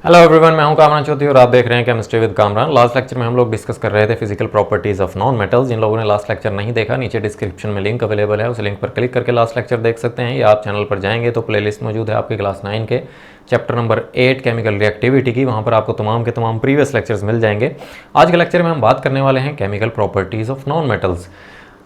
Hello everyone, मैं हूं कामरान चौधरी और आप देख रहे हैं chemistry with Kamran. Last lecture में हम लोग डिस्कस कर रहे थे physical properties of non metals. जिन लोगों ने लास्ट लेक्चर नहीं देखा, नीचे डिस्क्रिप्शन में लिंक अवेलेबल है, उस लिंक पर क्लिक करके लास्ट लेक्चर देख सकते हैं, या आप चैनल पर जाएंगे तो प्लेलिस्ट मौजूद है आपकी क्लास 9 के चैप्टर नंबर 8 केमिकल रिएक्टिविटी की। वहाँ पर आपको तमाम के तमाम प्रीवियस लेक्चर्स मिल जाएंगे। आज के लेक्चर में हम बात करने वाले हैं chemical properties of non metals.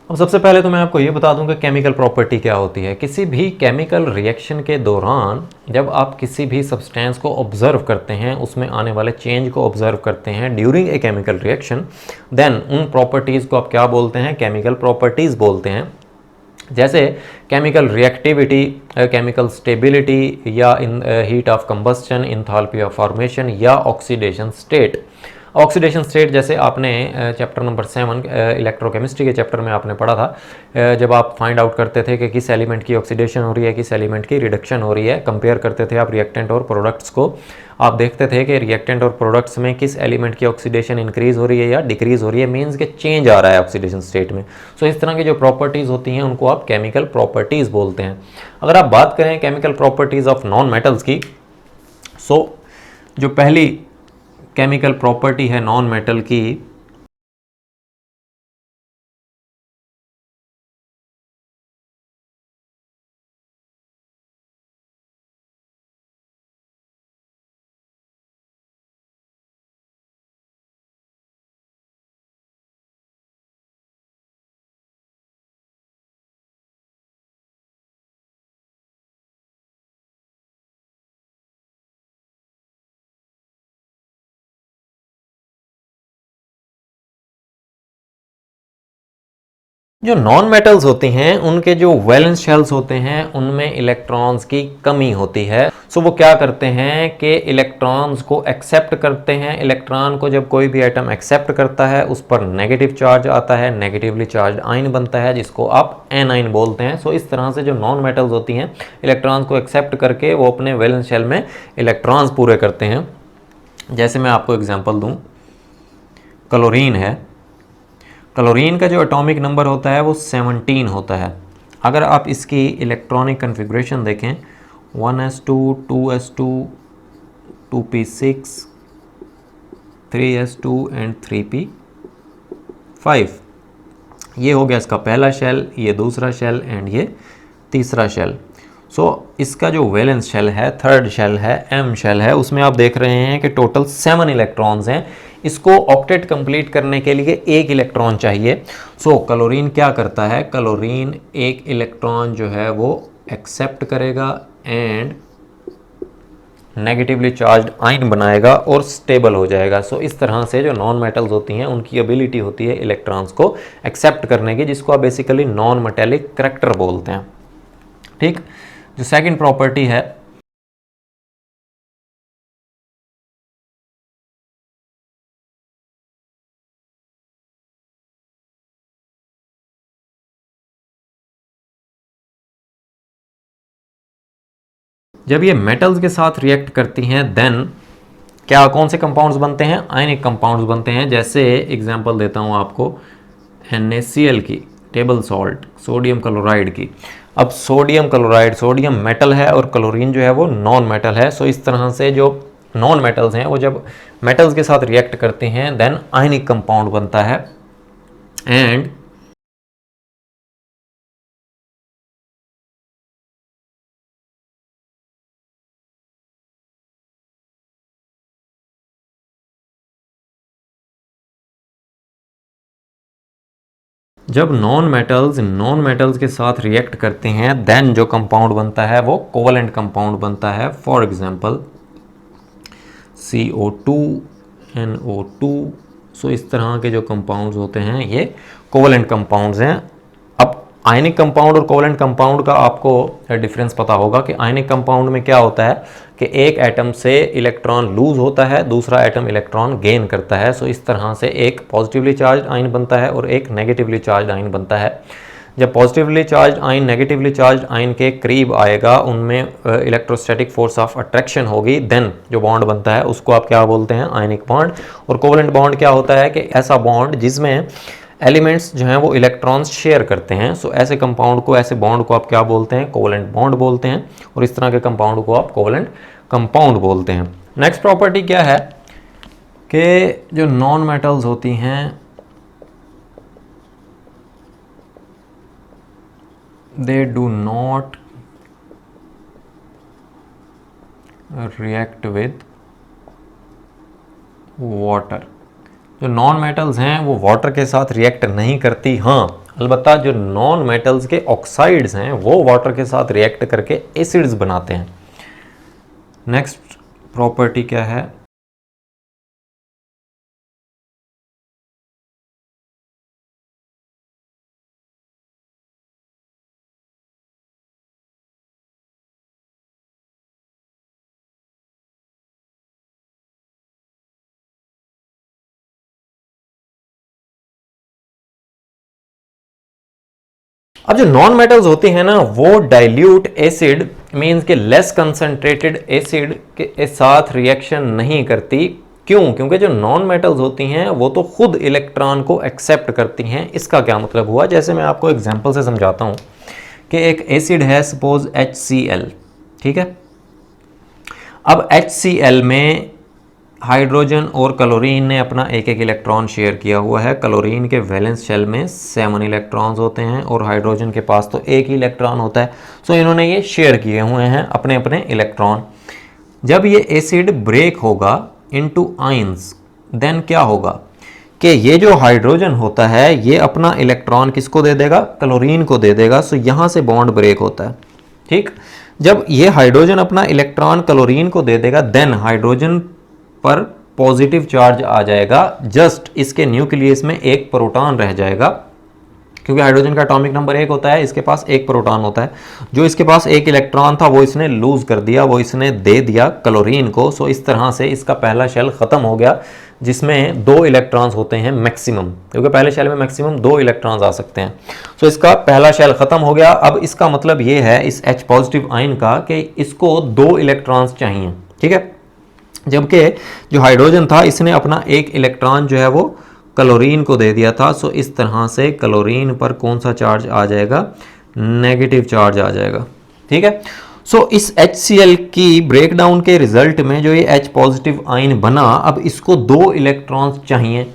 अब सबसे पहले तो मैं आपको ये बता दूं कि केमिकल प्रॉपर्टी क्या होती है। किसी भी केमिकल रिएक्शन के दौरान जब आप किसी भी सब्सटेंस को ऑब्जर्व करते हैं, उसमें आने वाले चेंज को ऑब्जर्व करते हैं during a chemical reaction, then उन प्रॉपर्टीज़ को आप क्या बोलते हैं? केमिकल प्रॉपर्टीज़ बोलते हैं। जैसे केमिकल रिएक्टिविटी, केमिकल स्टेबिलिटी, या इन heat of combustion, enthalpy of formation, या ऑक्सीडेशन स्टेट। ऑक्सीडेशन स्टेट जैसे आपने चैप्टर नंबर 7 इलेक्ट्रोकेमिस्ट्री के चैप्टर में आपने पढ़ा था, जब आप फाइंड आउट करते थे कि किस एलिमेंट की ऑक्सीडेशन हो रही है, किस एलिमेंट की रिडक्शन हो रही है, कंपेयर करते थे आप रिएक्टेंट और प्रोडक्ट्स को। आप देखते थे कि रिएक्टेंट और प्रोडक्ट्स में किस एलिमेंट की ऑक्सीडेशन इंक्रीज हो रही है या डिक्रीज हो रही है, मीन्स के चेंज आ रहा है ऑक्सीडेशन स्टेट में। सो इस तरह की जो प्रॉपर्टीज़ होती हैं उनको आप केमिकल प्रॉपर्टीज़ बोलते हैं। अगर आप बात करें chemical properties of non metals की, सो जो पहली केमिकल प्रॉपर्टी है नॉन मेटल की, जो नॉन मेटल्स होती हैं उनके जो वैलेंस शेल्स होते हैं उनमें इलेक्ट्रॉन्स की कमी होती है। सो वो क्या करते हैं कि इलेक्ट्रॉन्स को एक्सेप्ट करते हैं। इलेक्ट्रॉन को जब कोई भी एटम एक्सेप्ट करता है उस पर नेगेटिव चार्ज आता है, नेगेटिवली चार्ज आयन बनता है जिसको आप एनाइन बोलते हैं। सो इस तरह से जो नॉन मेटल्स होती हैं इलेक्ट्रॉन्स को एक्सेप्ट करके वो अपने वैलेंस शेल में इलेक्ट्रॉन्स पूरे करते हैं। जैसे मैं आपको एग्जाम्पल दूँ, क्लोरीन है। क्लोरीन का जो एटॉमिक नंबर होता है वो 17 होता है। अगर आप इसकी इलेक्ट्रॉनिक कन्फिग्रेशन देखें, 1s2, 2s2, 2p6, 3s2 and 3p5। ये हो गया इसका पहला शेल, ये दूसरा शेल एंड ये तीसरा शेल। सो इसका जो वैलेंस शेल है, थर्ड शेल है, एम शेल है, उसमें आप देख रहे हैं कि टोटल 7 इलेक्ट्रॉन्स हैं। इसको ऑक्टेट कंप्लीट करने के लिए एक इलेक्ट्रॉन चाहिए। सो क्लोरीन क्या करता है? क्लोरीन एक इलेक्ट्रॉन जो है वो एक्सेप्ट करेगा एंड नेगेटिवली चार्ज्ड आयन बनाएगा और स्टेबल हो जाएगा। सो इस तरह से जो नॉन मेटल्स होती हैं उनकी एबिलिटी होती है इलेक्ट्रॉन्स को एक्सेप्ट करने की, जिसको आप बेसिकली नॉन मेटेलिक करैक्टर बोलते हैं। ठीक। जो सेकंड प्रॉपर्टी है, जब ये मेटल्स के साथ रिएक्ट करती हैं देन क्या कौन से कंपाउंड्स बनते हैं? आयनिक कंपाउंड्स बनते हैं। जैसे एग्जांपल देता हूँ आपको NaCl की, टेबल सॉल्ट, सोडियम क्लोराइड की। अब सोडियम क्लोराइड, सोडियम मेटल है और क्लोरीन जो है वो नॉन मेटल है। सो इस तरह से जो नॉन मेटल्स हैं वो जब मेटल्स के साथ रिएक्ट करते हैं देन आयनिक कंपाउंड बनता है। एंड जब नॉन मेटल्स के साथ रिएक्ट करते हैं देन जो कंपाउंड बनता है वो कोवलेंट कंपाउंड बनता है। For example CO2, NO2। सो इस तरह के जो कंपाउंड्स होते हैं ये कोवलेंट कंपाउंड्स हैं। अब आयनिक कंपाउंड और कोवलेंट कंपाउंड का आपको डिफरेंस पता होगा कि आयनिक कंपाउंड में क्या होता है कि एक एटम से इलेक्ट्रॉन लूज होता है, दूसरा एटम इलेक्ट्रॉन गेन करता है। सो इस तरह से एक पॉजिटिवली चार्ज आयन बनता है और एक नेगेटिवली चार्ज आयन बनता है। जब positively charge ion negatively charge ion के करीब आएगा, उनमें इलेक्ट्रोस्टैटिक फोर्स ऑफ अट्रैक्शन होगी, देन जो बॉन्ड बनता है उसको आप क्या बोलते हैं? Ionic bond. और कोवलेंट बॉन्ड क्या होता है कि ऐसा बॉन्ड जिसमें एलिमेंट्स जो हैं वो इलेक्ट्रॉन्स शेयर करते हैं। सो ऐसे कंपाउंड को, ऐसे बॉन्ड को आप क्या बोलते हैं? कोवलेंट बॉन्ड बोलते हैं। और इस तरह के कंपाउंड को आप कोवलेंट कंपाउंड बोलते हैं। नेक्स्ट प्रॉपर्टी क्या है कि जो नॉन मेटल्स होती हैं they do not react with water. जो नॉन मेटल्स हैं वो वाटर के साथ रिएक्ट नहीं करती। हाँ, अलबत्ता जो नॉन मेटल्स के ऑक्साइड्स हैं वो वाटर के साथ रिएक्ट करके एसिड्स बनाते हैं। नेक्स्ट प्रॉपर्टी क्या है, अब जो नॉन मेटल्स होते हैं ना वो डाइल्यूट एसिड मींस के लेस कंसंट्रेटेड एसिड के साथ रिएक्शन नहीं करती। क्यों? क्योंकि जो नॉन मेटल्स होती हैं वो तो खुद इलेक्ट्रॉन को एक्सेप्ट करती हैं। इसका क्या मतलब हुआ, जैसे मैं आपको एग्जांपल से समझाता हूं कि एक एसिड है सपोज HCl, ठीक है। अब HCl में हाइड्रोजन और क्लोरीन ने अपना एक एक इलेक्ट्रॉन शेयर किया हुआ है। क्लोरीन के वैलेंस शेल में 7 इलेक्ट्रॉन्स होते हैं और हाइड्रोजन के पास तो एक ही इलेक्ट्रॉन होता है। सो इन्होंने ये शेयर किए हुए हैं अपने अपने इलेक्ट्रॉन। जब ये एसिड ब्रेक होगा इनटू आयंस, देन क्या होगा कि ये जो हाइड्रोजन होता है ये अपना इलेक्ट्रॉन किसको दे देगा, क्लोरीन को दे देगा। सो यहाँ से बॉन्ड ब्रेक होता है, ठीक। जब ये हाइड्रोजन अपना इलेक्ट्रॉन क्लोरीन को दे देगा देन हाइड्रोजन पर पॉजिटिव चार्ज आ जाएगा। जस्ट इसके न्यूक्लियस में एक प्रोटॉन रह जाएगा, क्योंकि हाइड्रोजन का एटॉमिक नंबर 1 होता है, इसके पास एक प्रोटॉन होता है। जो इसके पास एक इलेक्ट्रॉन था वो इसने लूज कर दिया, वो इसने दे दिया क्लोरीन को। सो इस तरह से इसका पहला शेल खत्म हो गया जिसमें 2 इलेक्ट्रॉन्स होते हैं मैक्सिमम, क्योंकि पहले शेल में मैक्सिमम 2 इलेक्ट्रॉन्स आ सकते हैं। सो इसका पहला शेल खत्म हो गया। अब इसका मतलब ये है इस H पॉजिटिव आयन का कि इसको 2 इलेक्ट्रॉन्स चाहिए, ठीक है। जबकि जो हाइड्रोजन था इसने अपना एक इलेक्ट्रॉन जो है वो क्लोरीन को दे दिया था। सो इस तरह से क्लोरीन पर कौन सा चार्ज आ जाएगा, नेगेटिव चार्ज आ जाएगा, ठीक है। सो इस HCl की ब्रेकडाउन के रिजल्ट में जो ये H पॉजिटिव आयन बना, अब इसको 2 इलेक्ट्रॉन्स चाहिए।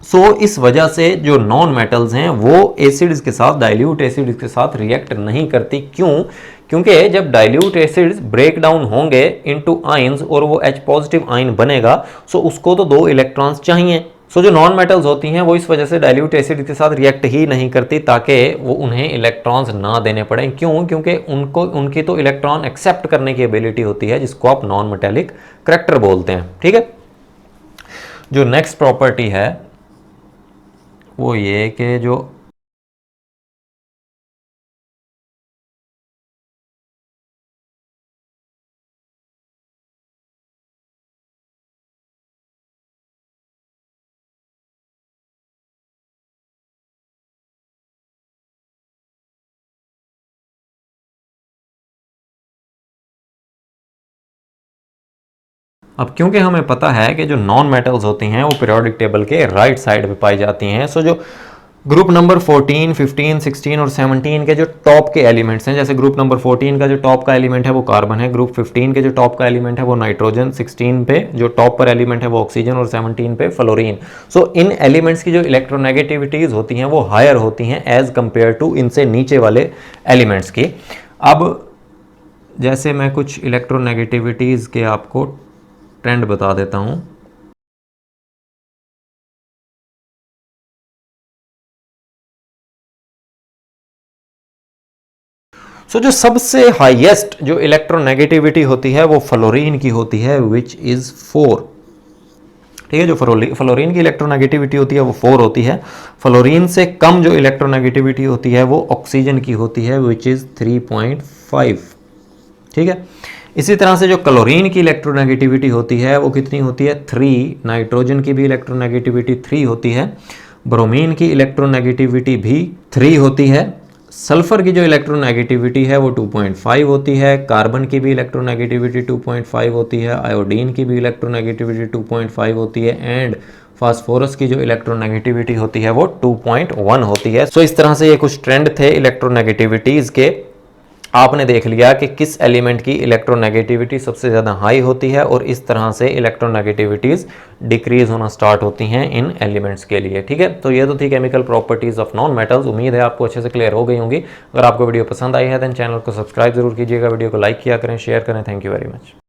सो इस वजह से जो नॉन मेटल्स हैं वो एसिड्स के साथ, डाइल्यूट एसिड्स के साथ रिएक्ट नहीं करती। क्यों? क्योंकि जब डाइल्यूट एसिड्स ब्रेक डाउन होंगे इनटू आयंस और वो H पॉजिटिव आयन बनेगा, सो उसको तो 2 इलेक्ट्रॉन्स चाहिए। सो जो नॉन मेटल्स होती हैं वो इस वजह से डाइल्यूट एसिड के साथ रिएक्ट ही नहीं करती ताकि वो उन्हें इलेक्ट्रॉन्स ना देने पड़े। क्यों? क्योंकि उनकी तो इलेक्ट्रॉन एक्सेप्ट करने की एबिलिटी होती है, जिसको आप नॉन मेटेलिक करैक्टर बोलते हैं, ठीक है। जो नेक्स्ट प्रॉपर्टी है वो ये कि जो अब क्योंकि हमें पता है कि जो नॉन मेटल्स होती हैं वो पीरियोडिक टेबल के राइट साइड पे पाई जाती हैं। सो जो ग्रुप नंबर 14, 15, 16 और 17 के जो टॉप के एलिमेंट्स हैं, जैसे ग्रुप नंबर 14 का जो टॉप का एलिमेंट है वो कार्बन है, ग्रुप 15 के जो टॉप का एलिमेंट है वो नाइट्रोजन, 16 पे जो टॉप पर एलिमेंट है वो ऑक्सीजन और 17 पे फ्लोरीन। सो इन एलिमेंट्स की जो इलेक्ट्रोनेगेटिविटीज़ होती हैं वो हायर होती हैं एज कंपेयर टू इनसे नीचे वाले एलिमेंट्स की। अब जैसे मैं कुछ इलेक्ट्रोनेगेटिविटीज़ के आपको ट्रेंड बता देता हूँ। सो जो सबसे हाईएस्ट जो इलेक्ट्रोनेगेटिविटी होती है वो फ्लोरीन की होती है, विच इज 4, ठीक है। जो फ्लोरीन की इलेक्ट्रोनेगेटिविटी होती है वो 4 होती है। फ्लोरीन से कम जो इलेक्ट्रोनेगेटिविटी होती है वो ऑक्सीजन की होती है, विच इज 3.5, ठीक है। इसी तरह से जो क्लोरीन की इलेक्ट्रोनेगेटिविटी होती है वो कितनी होती है, 3। नाइट्रोजन की भी इलेक्ट्रोनेगेटिविटी 3 होती है। ब्रोमीन की इलेक्ट्रोनेगेटिविटी भी 3 होती है। सल्फर की जो इलेक्ट्रोनेगेटिविटी है वो 2.5 होती है। कार्बन की भी इलेक्ट्रोनेगेटिविटी 2.5 होती है। आयोडीन की भी इलेक्ट्रोनेगेटिविटी 2.5 होती है। एंड फास्फोरस की जो इलेक्ट्रोनेगेटिविटी होती है वो 2.1 होती है। सो इस तरह से ये कुछ ट्रेंड थे इलेक्ट्रोनेगेटिविटीज़ के। आपने देख लिया कि किस एलिमेंट की इलेक्ट्रोनेगेटिविटी सबसे ज़्यादा हाई होती है और इस तरह से इलेक्ट्रोनेगेटिविटीज़ डिक्रीज होना स्टार्ट होती हैं इन एलिमेंट्स के लिए। ठीक है, तो ये तो थी chemical properties of non metals. उम्मीद है आपको अच्छे से क्लियर हो गई होंगी। अगर आपको वीडियो पसंद आई है देन चैनल को सब्सक्राइब जरूर कीजिएगा, वीडियो को लाइक किया करें, शेयर करें। Thank you very much.